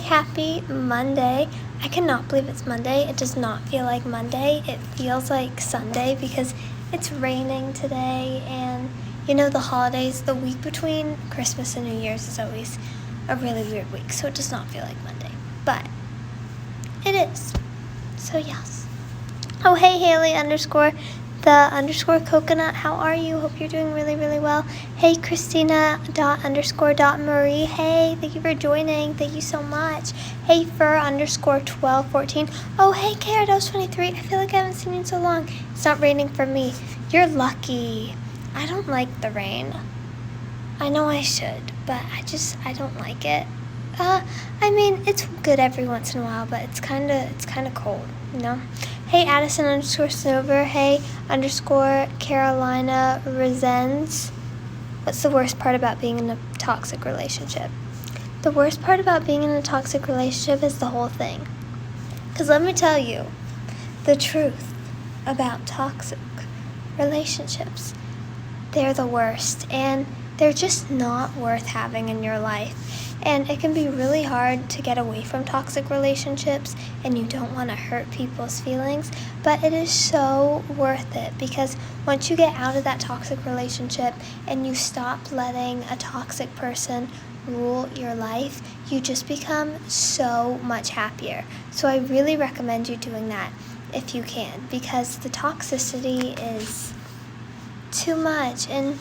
happy Monday. I cannot believe it's Monday. It does not feel like Monday. It feels like Sunday because it's raining today, and the holidays, the week between Christmas and New Year's is always a really weird week, so it does not feel like Monday, but it is. So yes. Oh, hey Haley _ coconut, how are you? Hope you're doing really, really well. Hey Christina _Marie, hey, thank you for joining. Thank you so much. Hey Fur _1214. Oh, hey Karados23. I feel like I haven't seen you in so long. It's not raining for me. You're lucky. I don't like the rain. I know I should, but I don't like it. It's good every once in a while, but it's kind of cold, Hey Addison _Snover, hey _Carolina Resens. What's the worst part about being in a toxic relationship? The worst part about being in a toxic relationship is the whole thing. Because let me tell you the truth about toxic relationships. They're the worst, and they're just not worth having in your life. And it can be really hard to get away from toxic relationships, and you don't want to hurt people's feelings, but it is so worth it, because once you get out of that toxic relationship and you stop letting a toxic person rule your life, you just become so much happier. So I really recommend you doing that if you can, because the toxicity is too much, and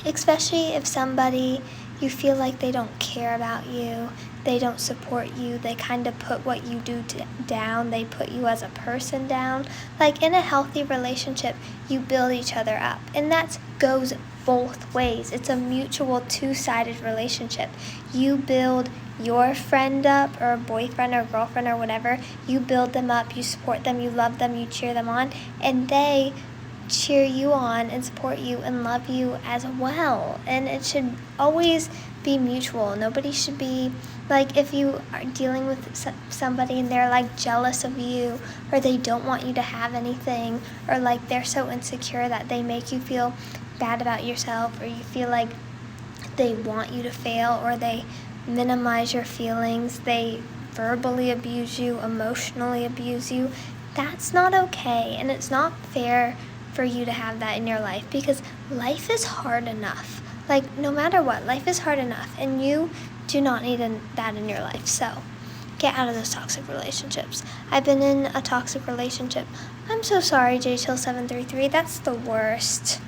especially if somebody, you feel like they don't care about you, they don't support you, they kind of put what you do down, they put you as a person down. Like in a healthy relationship, you build each other up, and that goes both ways. It's a mutual two-sided relationship. You build your friend up, or boyfriend or girlfriend or whatever, you build them up, you support them, you love them, you cheer them on, and they cheer you on and support you and love you as well. And it should always be mutual. Nobody should be like, if you are dealing with somebody and they're like jealous of you, or they don't want you to have anything, or like they're so insecure that they make you feel bad about yourself, or you feel like they want you to fail, or they minimize your feelings, they verbally abuse you, emotionally abuse you, that's not okay, and it's not fair for you to have that in your life, because life is hard enough. Like, no matter what, life is hard enough, and you do not need that in your life. So get out of those toxic relationships. I've been in a toxic relationship. I'm so sorry, JChill733. That's the worst.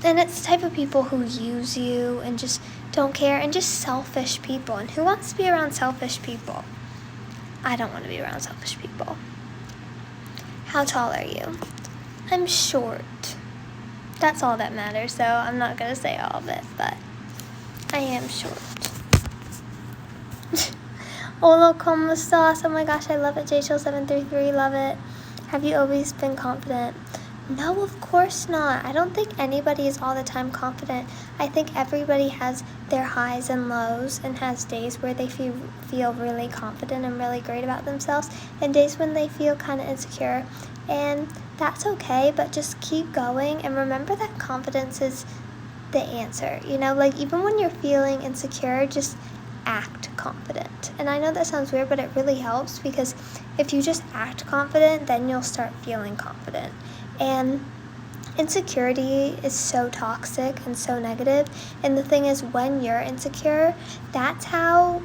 And it's the type of people who use you and just don't care, and just selfish people. And who wants to be around selfish people? I don't want to be around selfish people. How tall are you? I'm short. That's all that matters, so I'm not going to say all of it, but I am short. Hola, ¿cómo estás? Oh my gosh, I love it. JChill733, love it. Have you always been confident? No, of course not. I don't think anybody is all the time confident. I think everybody has their highs and lows, and has days where they feel really confident and really great about themselves, and days when they feel kind of insecure. And that's okay, but just keep going, and remember that confidence is the answer. Like, even when you're feeling insecure, just act confident. And I know that sounds weird, but it really helps, because if you just act confident, then you'll start feeling confident. And insecurity is so toxic and so negative, and the thing is, when you're insecure, that's how,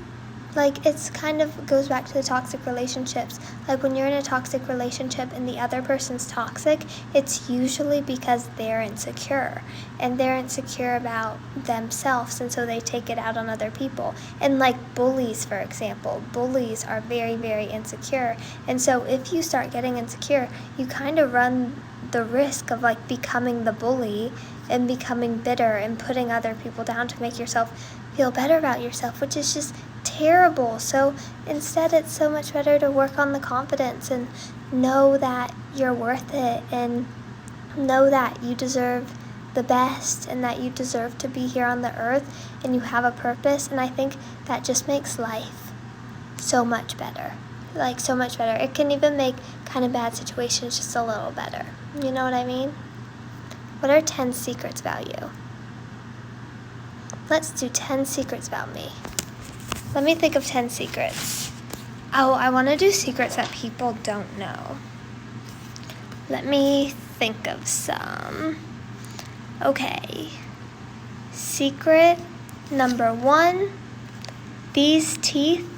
like, it's kind of goes back to the toxic relationships. Like, when you're in a toxic relationship and the other person's toxic, it's usually because they're insecure, and they're insecure about themselves, and so they take it out on other people. And like bullies, for example, bullies are very, very insecure, and so if you start getting insecure, you kind of run the risk of like becoming the bully and becoming bitter and putting other people down to make yourself feel better about yourself, which is just terrible. So instead, it's so much better to work on the confidence and know that you're worth it, and know that you deserve the best, and that you deserve to be here on the earth, and you have a purpose. And I think that just makes life so much better. Like, so much better. It can even make kind of bad situations just a little better. You know what I mean? What are 10 secrets about you? Let's do 10 secrets about me. Let me think of 10 secrets. Oh, I want to do secrets that people don't know. Let me think of some. Okay. Secret number 1. These teeth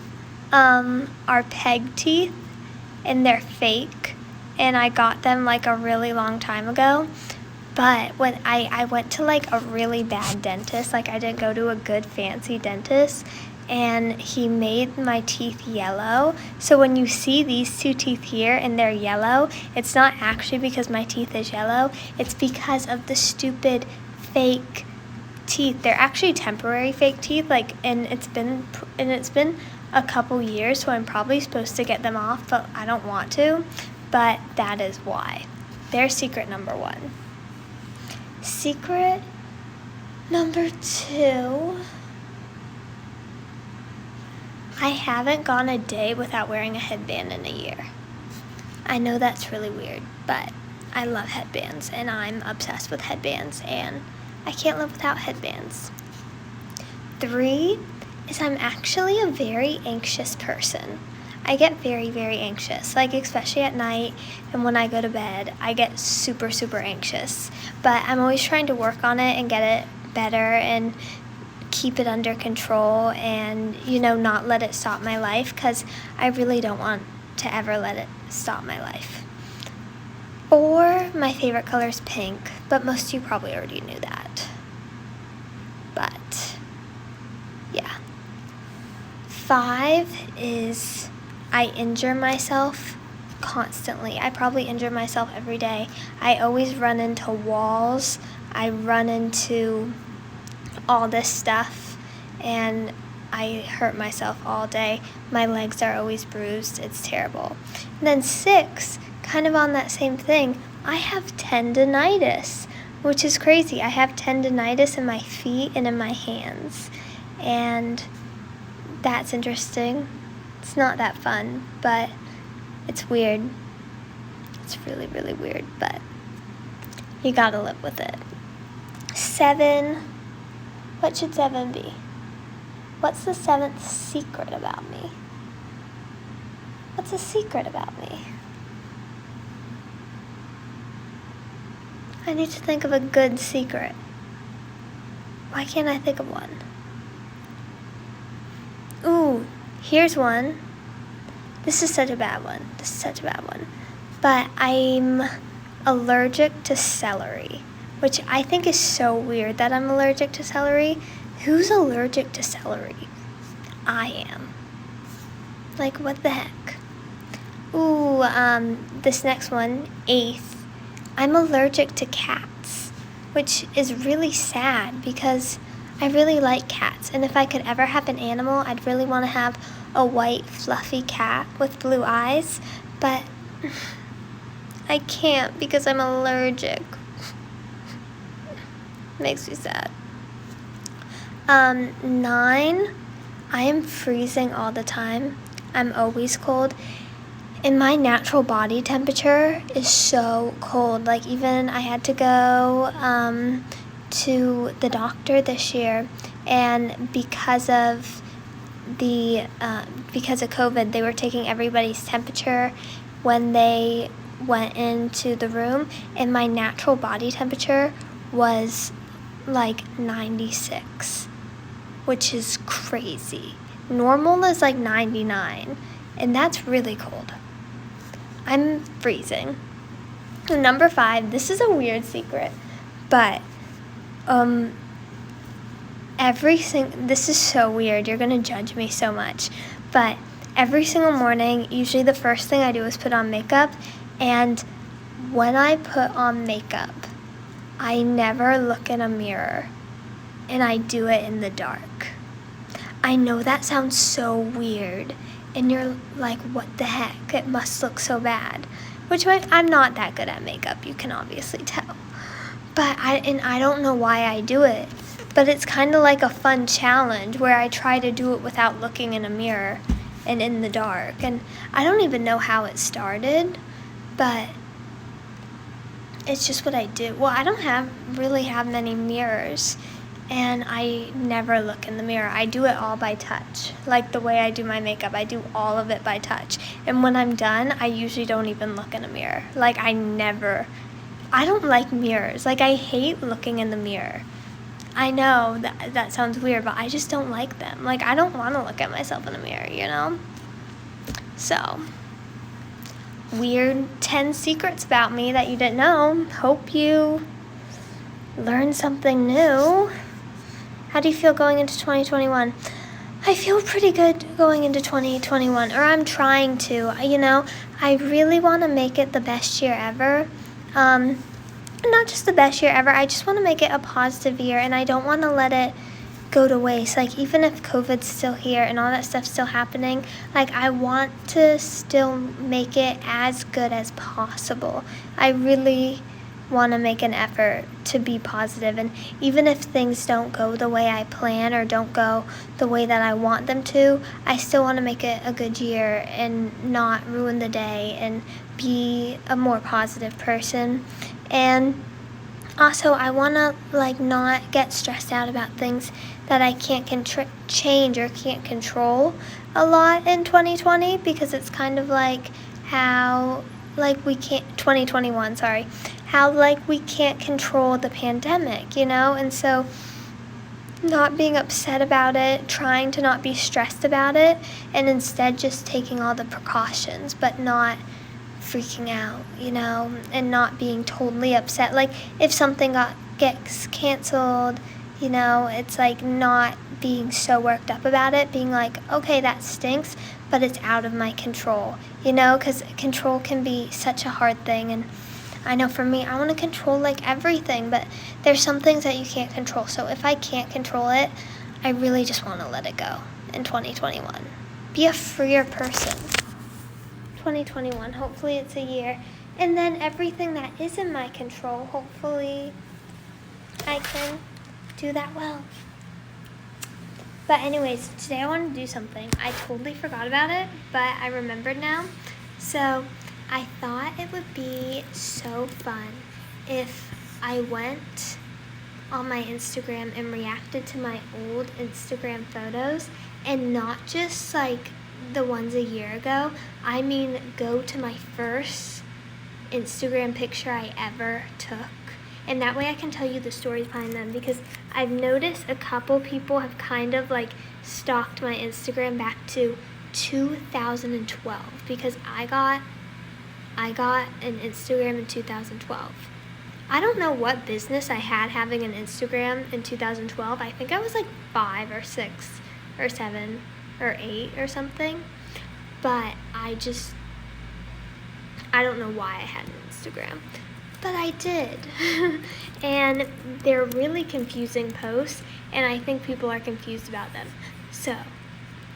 are peg teeth, and they're fake. And I got them like a really long time ago. But when I went to like a really bad dentist, like I didn't go to a good fancy dentist, and he made my teeth yellow. So when you see these 2 teeth here and they're yellow, it's not actually because my teeth is yellow, it's because of the stupid fake teeth. They're actually temporary fake teeth, like, and it's been a couple years, so I'm probably supposed to get them off, but I don't want to. But that is why. There's secret number 1. Secret number 2. I haven't gone a day without wearing a headband in a year. I know that's really weird, but I love headbands, and I'm obsessed with headbands, and I can't live without headbands. 3 is I'm actually a very anxious person. I get very, very anxious, like especially at night and when I go to bed, I get super, super anxious. But I'm always trying to work on it and get it better and keep it under control and, not let it stop my life, because I really don't want to ever let it stop my life. 4, my favorite color is pink, but most of you probably already knew that. But, yeah. 5 is I injure myself constantly. I probably injure myself every day. I always run into walls. I run into all this stuff, and I hurt myself all day. My legs are always bruised. It's terrible. And then 6, kind of on that same thing, I have tendinitis, which is crazy. I have tendinitis in my feet and in my hands, and that's interesting. It's not that fun, but it's weird. It's really, really weird, but you gotta live with it. 7, what should 7 be? What's the 7th secret about me? What's a secret about me? I need to think of a good secret. Why can't I think of one? Ooh, here's one. This is such a bad one. But I'm allergic to celery, which I think is so weird that I'm allergic to celery. Who's allergic to celery? I am. Like, what the heck? Ooh, this next one, 8th. I'm allergic to cats, which is really sad because I really like cats. And if I could ever have an animal, I'd really want to have a white, fluffy cat with blue eyes. But I can't because I'm allergic. Makes me sad. 9, I am freezing all the time. I'm always cold. And my natural body temperature is so cold. Like, even I had to go to the doctor this year, and because of COVID, they were taking everybody's temperature when they went into the room, and my natural body temperature was like 96, which is crazy. Normal is like 99, and that's really cold. I'm freezing. Number 5, this is a weird secret, but this is so weird. You're gonna judge me so much, but every single morning, usually the first thing I do is put on makeup, and when I put on makeup, I never look in a mirror, and I do it in the dark. I know that sounds so weird, and you're like, what the heck? It must look so bad. Which I'm not that good at makeup, you can obviously tell. But I don't know why I do it. But it's kind of like a fun challenge where I try to do it without looking in a mirror and in the dark. And I don't even know how it started, but it's just what I do. Well, I don't really have many mirrors and I never look in the mirror. I do it all by touch. Like the way I do my makeup, I do all of it by touch. And when I'm done, I usually don't even look in a mirror. Like I don't like mirrors. Like I hate looking in the mirror. I know that sounds weird, but I just don't like them. Like I don't want to look at myself in a mirror, you know? So, weird 10 secrets about me that you didn't know. Hope you learned something new. How do you feel going into 2021? I feel pretty good going into 2021, or I'm trying to. You know, I really want to make it the best year ever. Not just the best year ever, I just want to make it a positive year, and I don't want to let it go to waste. Like, even if COVID's still here and all that stuff's still happening, like, I want to still make it as good as possible. I really want to make an effort to be positive, and even if things don't go the way I plan or don't go the way that I want them to, I still want to make it a good year and not ruin the day and be a more positive person. And also, I want to, like, not get stressed out about things that I can't change or can't control a lot in 2020, because it's kind of like how, like, 2021, sorry, how, like, we can't control the pandemic, you know? And so, not being upset about it, trying to not be stressed about it, and instead just taking all the precautions, but not freaking out, you know, and not being totally upset. Like, if something gets canceled, you know, it's like not being so worked up about it, being like, okay, that stinks, but it's out of my control, you know, because control can be such a hard thing. And I know for me, I want to control, like, everything, but there's some things that you can't control. So if I can't control it, I really just want to let it go in 2021. Be a freer person. 2021, hopefully it's a year. And then everything that is in my control, hopefully I can do that well. But anyways, today I want to do something. I totally forgot about it, but I remembered now. So I thought it would be so fun if I went on my Instagram and reacted to my old Instagram photos, and not just like the ones a year ago. I mean, go to my first Instagram picture I ever took, and that way I can tell you the stories behind them, because I've noticed a couple people have kind of like stalked my Instagram back to 2012, because I got an Instagram in 2012. I don't know what business I had having an Instagram in 2012. I think I was like 5 or 6 or 7 or 8 or something, but I don't know why I had an Instagram, but I did. And they're really confusing posts, and I think people are confused about them. So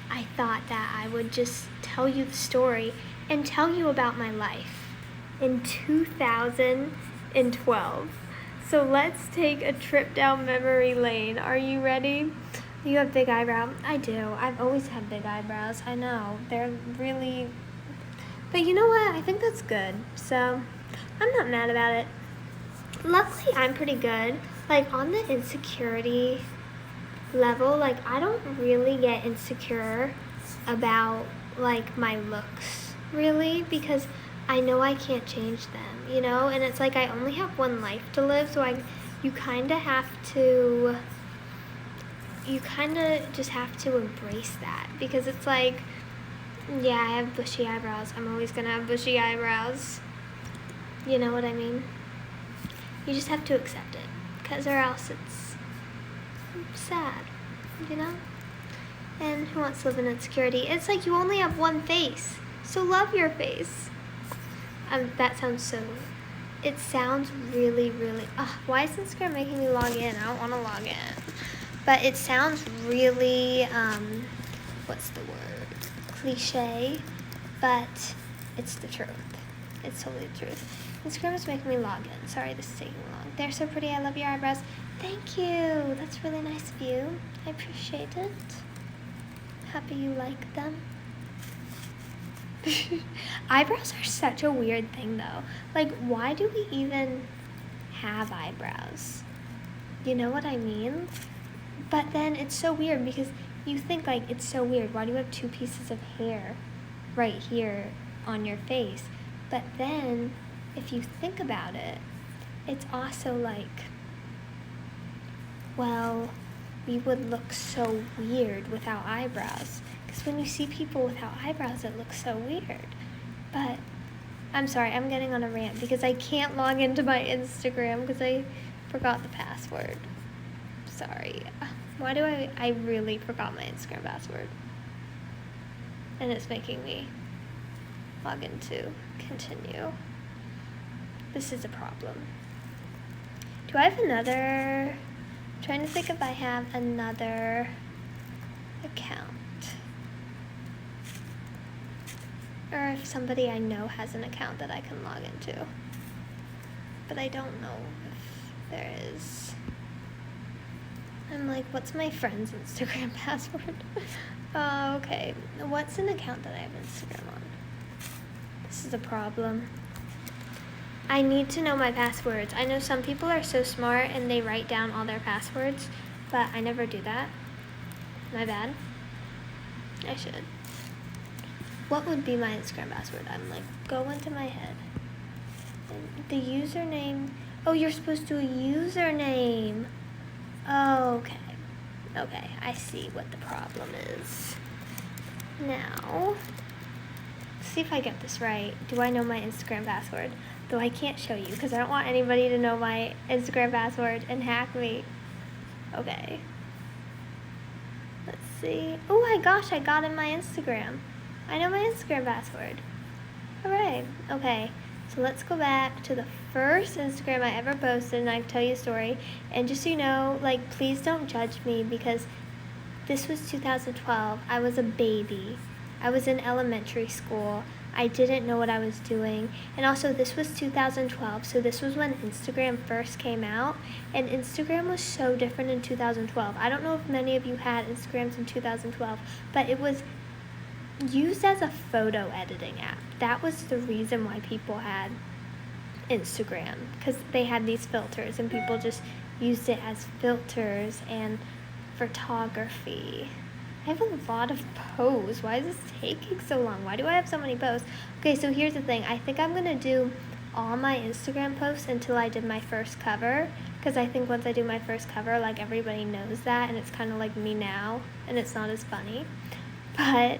I thought that I would just tell you the story and tell you about my life in 2012. So let's take a trip down memory lane. Are you ready? You have big eyebrows. I do. I've always had big eyebrows. I know. They're really... But you know what? I think that's good. So I'm not mad about it. Luckily, I'm pretty good. Like, on the insecurity level, like, I don't really get insecure about, like, my looks, really, because I know I can't change them, you know? And it's like I only have one life to live, so you kind of just have to embrace that, because it's like, yeah, I have bushy eyebrows. I'm always going to have bushy eyebrows. You know what I mean? You just have to accept it, because or else it's sad, you know? And who wants to live in insecurity? It's like you only have one face, so love your face. That sounds so... It sounds really, really... why is Instagram making me log in? I don't want to log in. But it sounds really, what's the word? Cliche, but it's the truth. It's totally the truth. Instagram is making me log in. Sorry, this is taking long. They're so pretty. I love your eyebrows. Thank you. That's really nice of you. I appreciate it. Happy you like them. Eyebrows are such a weird thing, though. Like, why do we even have eyebrows? You know what I mean? But then it's so weird because you think, like, it's so weird. Why do you have 2 pieces of hair right here on your face? But then, if you think about it, it's also like, well, we would look so weird without eyebrows. Because when you see people without eyebrows, it looks so weird. But I'm sorry, I'm getting on a rant because I can't log into my Instagram because I forgot the password. Sorry. Why do I really forgot my Instagram password. And it's making me log into continue. This is a problem. Do I have another? I'm trying to think if I have another account. Or if somebody I know has an account that I can log into. But I don't know if there is. I'm like, what's my friend's Instagram password? Okay. What's an account that I have Instagram on? This is a problem. I need to know my passwords. I know some people are so smart and they write down all their passwords, but I never do that. My bad. I should. What would be my Instagram password? I'm like, go into my head. And the username. Oh, you're supposed to do a username. Oh, okay. Okay, I see what the problem is. Now, see if I get this right. Do I know my Instagram password? Though I can't show you because I don't want anybody to know my Instagram password and hack me. Okay. Let's see. Oh my gosh, I got in my Instagram. I know my Instagram password. Hooray. Okay, so let's go back to the first Instagram I ever posted and I can tell you a story. And just so you know, like, please don't judge me because this was 2012. I was a baby. I was in elementary school. I didn't know what I was doing. And also, this was 2012, so this was when Instagram first came out. And Instagram was so different in 2012. I don't know if many of you had Instagrams in 2012, but it was used as a photo editing app. That was the reason why people had Instagram, because they had these filters and people just used it as filters and photography. I have a lot of posts. Why is this taking so long? Why do I have so many posts? Okay, so here's the thing. I think I'm going to do all my Instagram posts until I did my first cover, because I think once I do my first cover, like, everybody knows that, and it's kind of like me now, and it's not as funny. But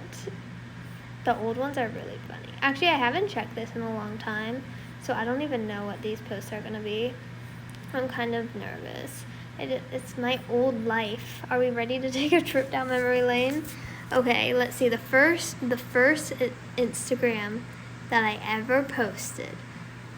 the old ones are really funny. Actually, I haven't checked this in a long time, so I don't even know what these posts are going to be. I'm kind of nervous. It's my old life. Are we ready to take a trip down memory lane? Okay, let's see. The first Instagram that I ever posted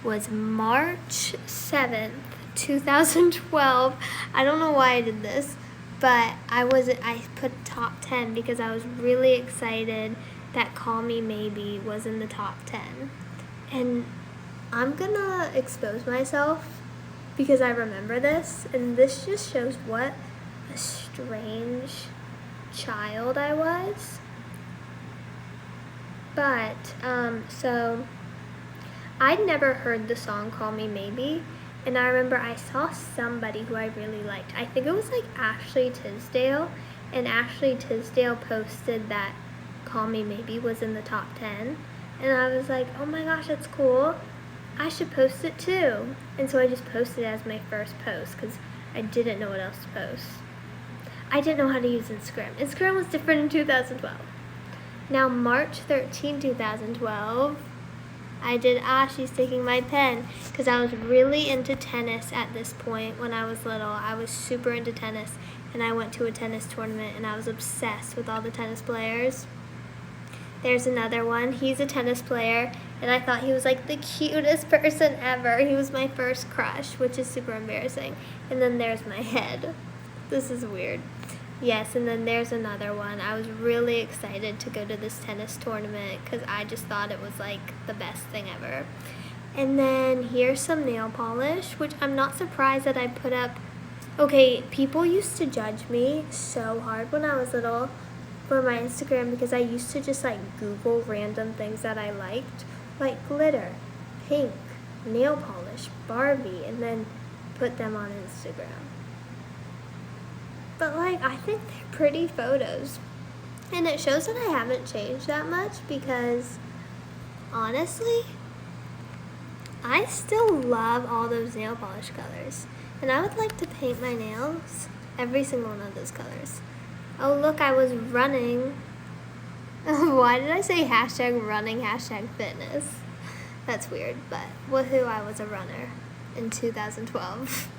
was March 7th, 2012. I don't know why I did this, but I put top 10 because I was really excited that Call Me Maybe was in the top 10. And I'm gonna expose myself because I remember this, and this just shows what a strange child I was. But, so I'd never heard the song Call Me Maybe, and I remember I saw somebody who I really liked. I think it was like Ashley Tisdale, and Ashley Tisdale posted that Call Me Maybe was in the top 10, and I was like, oh my gosh, that's cool. I should post it too. And so I just posted it as my first post because I didn't know what else to post. I didn't know how to use Instagram. Instagram was different in 2012. Now, March 13, 2012, I did She's Taking My Pen because I was really into tennis at this point when I was little. I was super into tennis, and I went to a tennis tournament, and I was obsessed with all the tennis players. There's another one. He's a tennis player, and I thought he was like the cutest person ever. He was my first crush, which is super embarrassing. And then there's my head. This is weird. Yes, and then there's another one. I was really excited to go to this tennis tournament because I just thought it was like the best thing ever. And then here's some nail polish, which I'm not surprised that I put up. Okay, people used to judge me so hard when I was little for my Instagram because I used to just like Google random things that I liked, like glitter, pink, nail polish, Barbie, and then put them on Instagram. but like I think they're pretty photos. And it shows that I haven't changed that much because honestly, I still love all those nail polish colors. And I would like to paint my nails every single one of those colors. Oh look, I was running. Why did I say hashtag running, hashtag fitness? That's weird, but woohoo, I was a runner in 2012.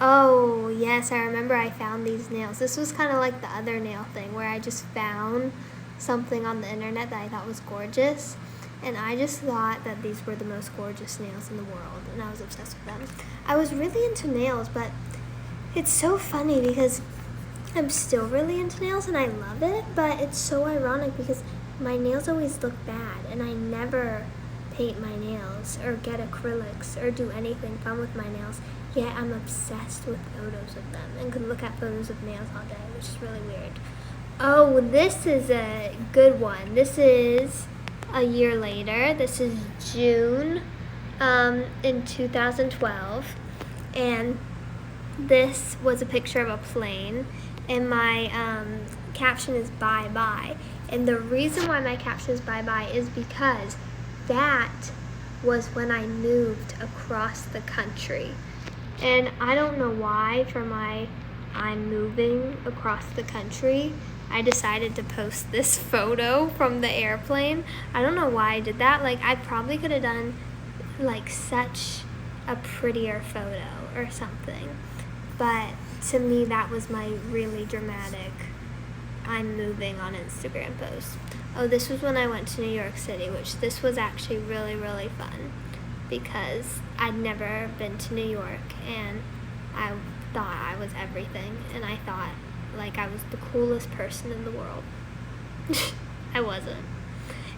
Oh, yes, I remember I found these nails. This was kind of like the other nail thing where I just found something on the internet that I thought was gorgeous. And I just thought that these were the most gorgeous nails in the world, and I was obsessed with them. I was really into nails, but it's so funny because I'm still really into nails and I love it, but it's so ironic because my nails always look bad, and I never paint my nails or get acrylics or do anything fun with my nails. Yet I'm obsessed with photos of them and could look at photos of nails all day, which is really weird. Oh, this is a good one. This is a year later. This is June in 2012. And this was a picture of a plane. And my caption is bye-bye. And the reason why my caption is bye-bye is because that was when I moved across the country. And I don't know why for my I'm moving across the country, I decided to post this photo from the airplane. I don't know why I did that. Like, I probably could have done like such a prettier photo or something. But to me, that was my really dramatic I'm moving on Instagram post. Oh, this was when I went to New York City, which this was actually really, really fun because I'd never been to New York and I thought I was everything, and I thought like I was the coolest person in the world. I wasn't.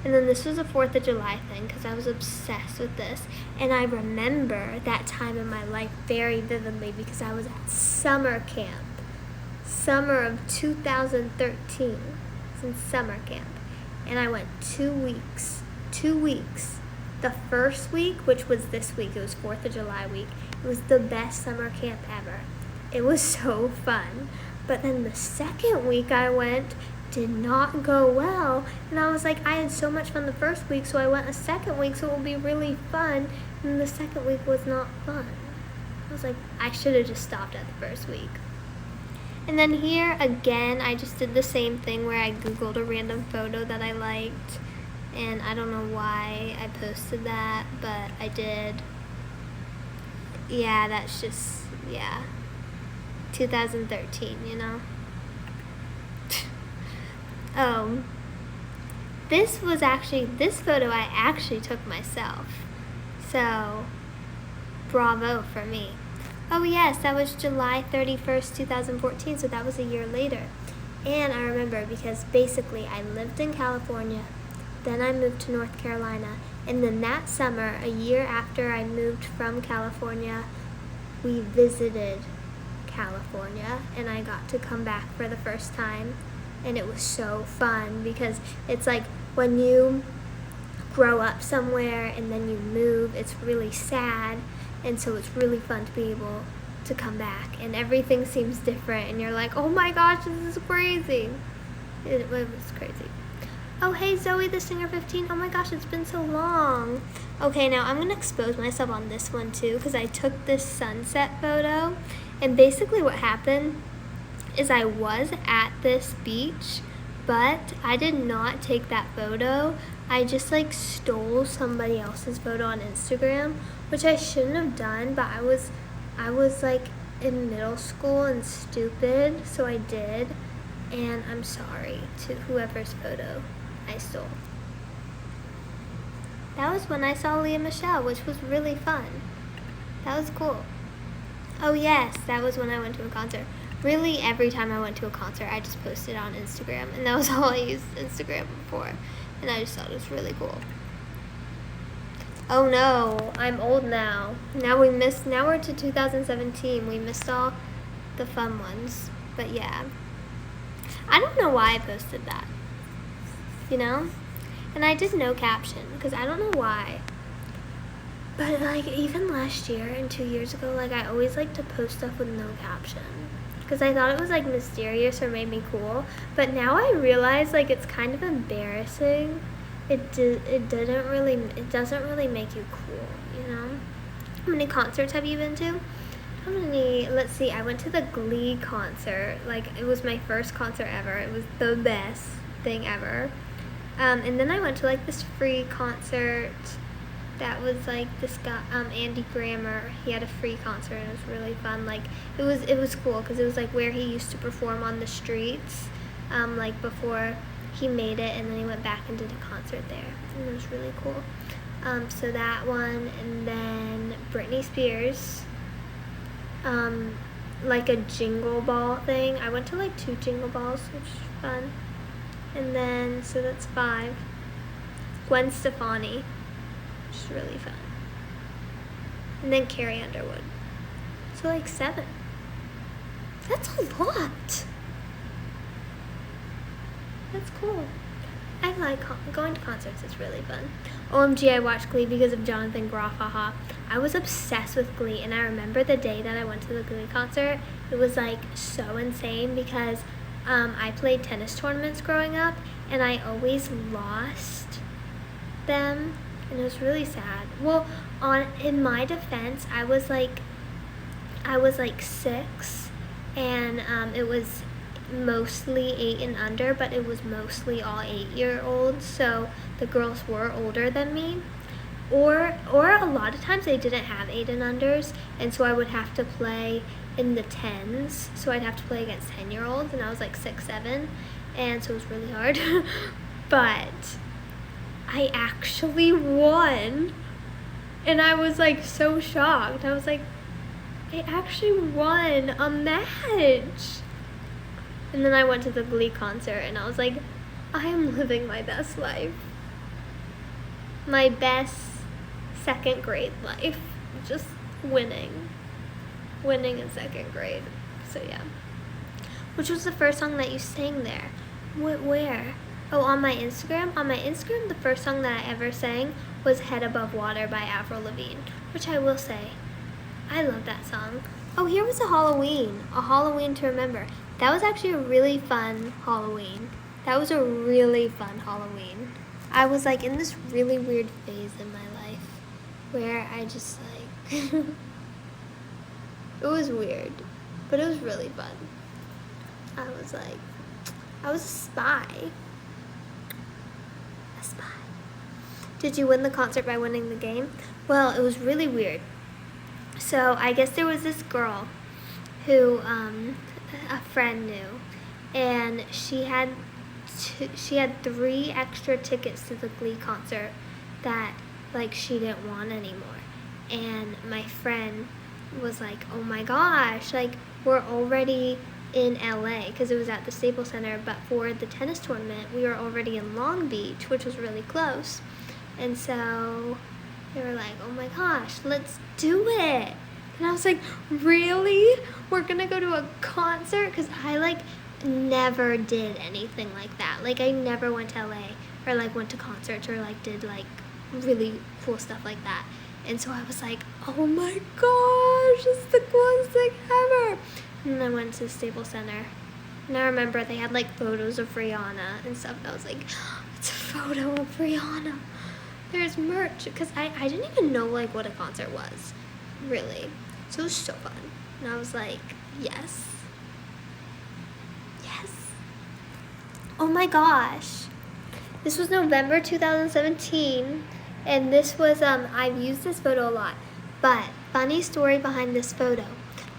And then this was a 4th of July thing because I was obsessed with this, and I remember that time in my life very vividly because I was at summer camp, summer of 2013. It was in summer camp, and I went 2 weeks. The first week, which was this week, it was 4th of July week, it was the best summer camp ever. It was so fun. But then the second week I went did not go well. And I was like, I had so much fun the first week, so I went a second week, so it will be really fun. And the second week was not fun. I was like, I should have just stopped at the first week. And then here, again, I just did the same thing where I Googled a random photo that I liked. And I don't know why I posted that, but I did. Yeah, that's just, yeah. 2013, you know? This photo I actually took myself. So, bravo for me. Oh yes, that was July 31st, 2014, so that was a year later. And I remember because basically I lived in California, then I moved to North Carolina, and then that summer, a year after I moved from California, we visited California, and I got to come back for the first time, and it was so fun because it's like when you grow up somewhere and then you move, it's really sad, and so it's really fun to be able to come back, and everything seems different, and you're like, oh my gosh, this is crazy. It was crazy. Oh, hey, Zoe, the Singer 15. Oh my gosh, it's been so long. Okay, now I'm going to expose myself on this one too because I took this sunset photo. And basically what happened is I was at this beach, but I did not take that photo. I just like stole somebody else's photo on Instagram, which I shouldn't have done, but I was like in middle school and stupid, so I did. And I'm sorry to whoever's photo I stole. That was when I saw Leah Michelle, which was really fun. That was cool. Oh yes, that was when I went to a concert. Really, every time I went to a concert, I just posted on Instagram, and that was all I used Instagram for. And I just thought it was really cool. Oh no, I'm old now. Now we're to 2017. We missed all the fun ones. But yeah. I don't know why I posted that. You know? And I did no caption, because I don't know why. But like even last year and 2 years ago, like I always like to post stuff with no caption. because I thought it was like mysterious or made me cool. But now I realize like it's kind of embarrassing. It doesn't really make you cool, you know? How many concerts have you been to? How many? Let's see. I went to the Glee concert. Like, it was my first concert ever. It was the best thing ever. And then I went to like this free concert that was like this guy, Andy Grammer. He had a free concert and it was really fun. Like, it was cool because it was like where he used to perform on the streets, like before he made it, and then he went back and did a concert there, and it was really cool. So that one, and then Britney Spears, like a jingle ball thing. I went to like 2 jingle balls, which was fun. And then, so that's 5. Gwen Stefani, which is really fun. And then Carrie Underwood. So like 7. That's a lot. That's cool. I like going to concerts. It's really fun. OMG, I watched Glee because of Jonathan Groff, haha. I was obsessed with Glee, and I remember the day that I went to the Glee concert. It was like so insane because I played tennis tournaments growing up, and I always lost them, and it was really sad. Well, in my defense, I was like 6, and it was mostly 8 and under, but it was mostly all 8-year-olds, so the girls were older than me. Or a lot of times they didn't have 8 and unders, and so I would have to play in the 10s, so I'd have to play against 10-year-olds, and I was like 6, 7, and so it was really hard. But I actually won, and I was like so shocked. I was like, I actually won a match. And then I went to the Glee concert, and I was like, I am living my best life. My best 2nd grade life. Just winning. Winning in 2nd grade. So yeah. Which was the first song that you sang there? Where? Oh, on my Instagram? On my Instagram, the first song that I ever sang was Head Above Water by Avril Lavigne. Which I will say, I love that song. Oh, here was a Halloween to remember. That was actually a really fun Halloween. That was a really fun Halloween. I was like in this really weird phase in my life where I just like, it was weird, but it was really fun. I was a spy. A spy. Did you win the concert by winning the game? Well, it was really weird. So I guess there was this girl who a friend knew, and she had 3 extra tickets to the Glee concert that like she didn't want anymore. And my friend was like, oh my gosh, like we're already in LA, because it was at the Staples Center, but for the tennis tournament we were already in Long Beach, which was really close. And so they were like, oh my gosh, let's do it. And I was like, really? We're gonna go to a concert? Because I like never did anything like that. Like I never went to LA or like went to concerts or like did like really cool stuff like that. And so I was like, oh my gosh, this is the coolest thing ever. And then I went to Staples Center. And I remember they had like photos of Rihanna and stuff. And I was like, it's a photo of Rihanna. There's merch. Because I didn't even know like what a concert was, really. So it was so fun. And I was like, yes. Yes. Oh my gosh. This was November 2017. And this was, I've used this photo a lot. But funny story behind this photo,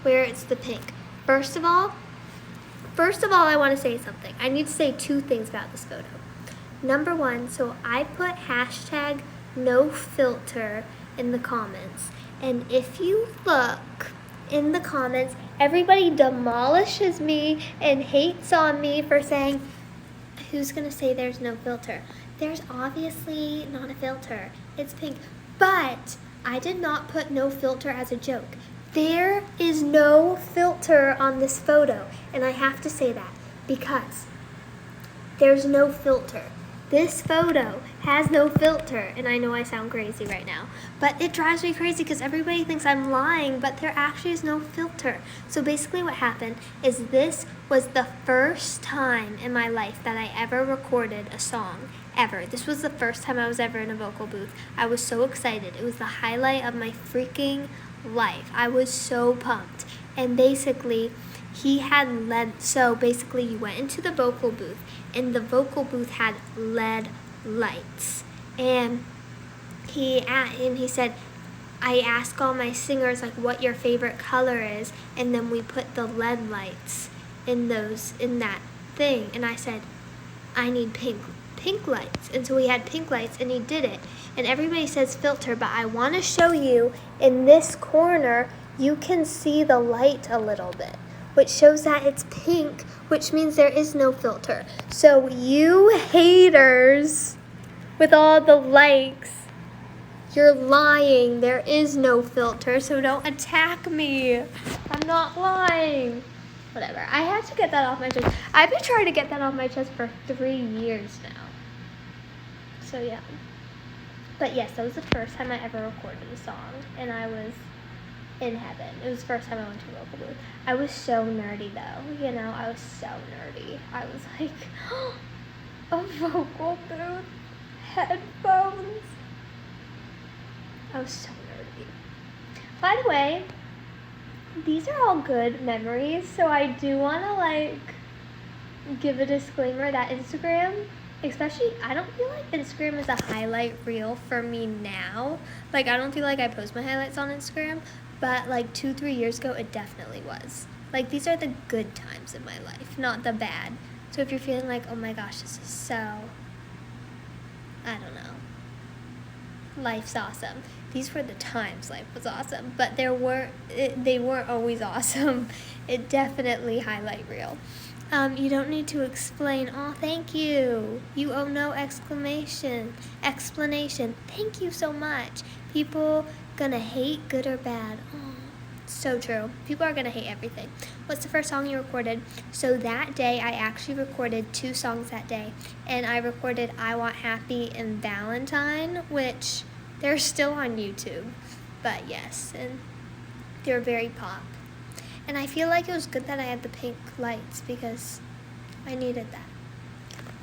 where it's the pink. First of all, I want to say something. I need to say 2 things about this photo. Number 1, so I put hashtag no filter in the comments. And if you look in the comments, everybody demolishes me and hates on me for saying, who's going to say there's no filter? There's obviously not a filter. It's pink. But I did not put no filter as a joke. There is no filter on this photo. And I have to say that because there's no filter. this photo has no filter, and I know I sound crazy right now, but it drives me crazy because everybody thinks I'm lying, but there actually is no filter. So basically what happened is this was the first time in my life that I ever recorded a song, ever. This was the first time I was ever in a vocal booth. I was so excited. It was the highlight of my freaking life. I was so pumped. And basically, he had LED, so basically you went into the vocal booth, and the vocal booth had LED lights. And he said, I asked all my singers like what your favorite color is, and then we put the LED lights in that thing. And I said, I need pink lights. And so we had pink lights, and he did it. And everybody says filter, but I want to show you in this corner, you can see the light a little bit, which shows that it's pink, which means there is no filter. So you haters with all the likes, you're lying. There is no filter, so don't attack me. I'm not lying. Whatever. I had to get that off my chest. I've been trying to get that off my chest for 3 years now. So yeah. But yes, that was the first time I ever recorded a song, and I was in heaven. It was the first time I went to a vocal booth. I was so nerdy though, I was so nerdy. I was like, a vocal booth, headphones. I was so nerdy. By the way, these are all good memories, so I do want to give a disclaimer that Instagram, especially, I don't feel like Instagram is a highlight reel for me now. I don't feel like I post my highlights on Instagram, but 2-3 years ago, it definitely was. These are the good times in my life, not the bad. So if you're feeling like, oh my gosh, this is so, I don't know, life's awesome. These were the times life was awesome, but they weren't always awesome. It definitely highlight reel. You don't need to explain. Oh, thank you. You owe no explanation. Thank you so much. People gonna hate, good or bad. Oh, so true. People are gonna hate everything. What's the first song you recorded? So that day, I actually recorded 2 songs that day, and I recorded I Want Happy and Valentine, which they're still on YouTube. But yes, and they're very pop. And I feel like it was good that I had the pink lights because I needed that.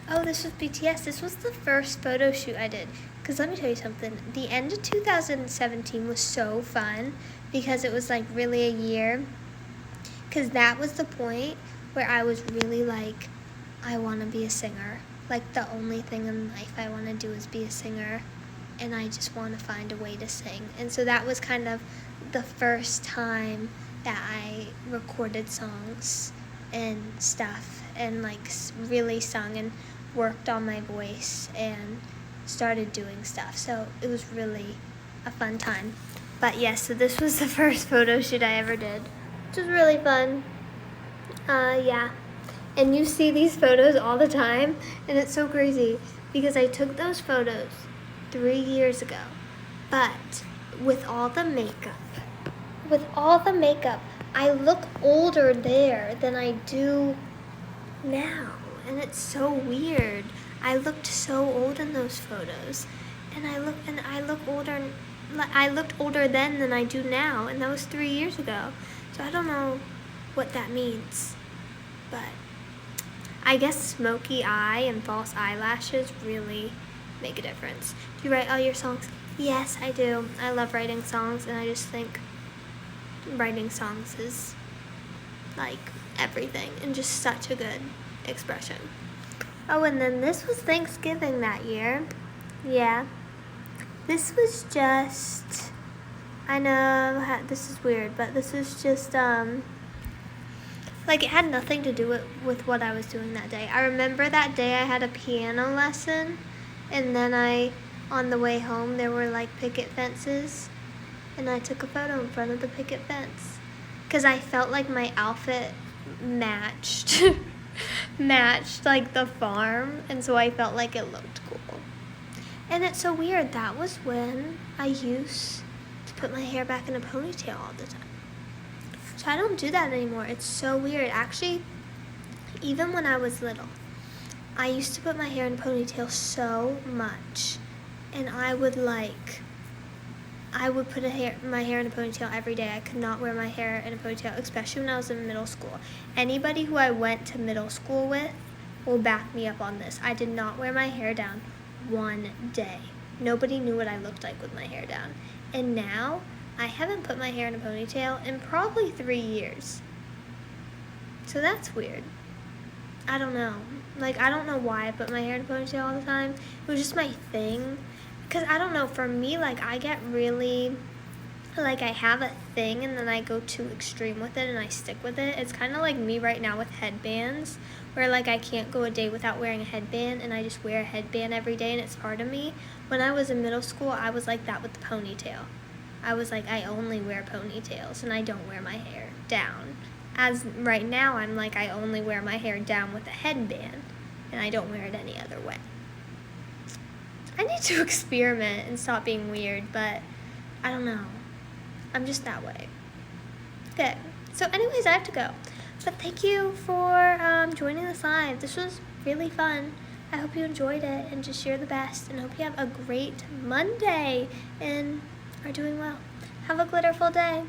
Oh, this was BTS. This was the first photo shoot I did. Because let me tell you something. The end of 2017 was so fun because it was really a year. Because that was the point where I was really I want to be a singer. The only thing in life I want to do is be a singer. And I just want to find a way to sing. And so that was kind of the first time that I recorded songs and stuff and really sung and worked on my voice and started doing stuff. So it was really a fun time. But yes, so this was the first photo shoot I ever did, which was really fun. Yeah. And you see these photos all the time, and it's so crazy because I took those photos 3 years ago, but with all the makeup, I look older there than I do now, and it's so weird. I looked so old in those photos, and I look older. I looked older then than I do now, and that was 3 years ago. So I don't know what that means, but I guess smoky eye and false eyelashes really make a difference. Do you write all your songs? Yes, I do. I love writing songs, and I just think writing songs is everything and just such a good expression. Oh, and then this was Thanksgiving that year. Yeah. This was just, I know this is weird, but this was just, it had nothing to do with what I was doing that day. I remember that day I had a piano lesson, and then on the way home, there were picket fences, and I took a photo in front of the picket fence because I felt like my outfit matched the farm, and so I felt like it looked cool. And it's so weird. That was when I used to put my hair back in a ponytail all the time. So I don't do that anymore. It's so weird. Actually, even when I was little, I used to put my hair in a ponytail so much, and I would put my hair in a ponytail every day. I could not wear my hair in a ponytail, especially when I was in middle school. Anybody who I went to middle school with will back me up on this. I did not wear my hair down one day. Nobody knew what I looked like with my hair down. And now, I haven't put my hair in a ponytail in probably 3 years. So that's weird. I don't know. I don't know why I put my hair in a ponytail all the time. It was just my thing. Because I don't know, for me, I get really, I have a thing and then I go too extreme with it and I stick with it. It's kind of like me right now with headbands, where I can't go a day without wearing a headband, and I just wear a headband every day and it's part of me. When I was in middle school, I was like that with the ponytail. I was like, I only wear ponytails and I don't wear my hair down. As right now, I'm like, I only wear my hair down with a headband and I don't wear it any other way. I need to experiment and stop being weird, but I don't know. I'm just that way. Okay, so anyways, I have to go. But thank you for joining this live. This was really fun. I hope you enjoyed it, and just you're the best, and hope you have a great Monday and are doing well. Have a glitterful day.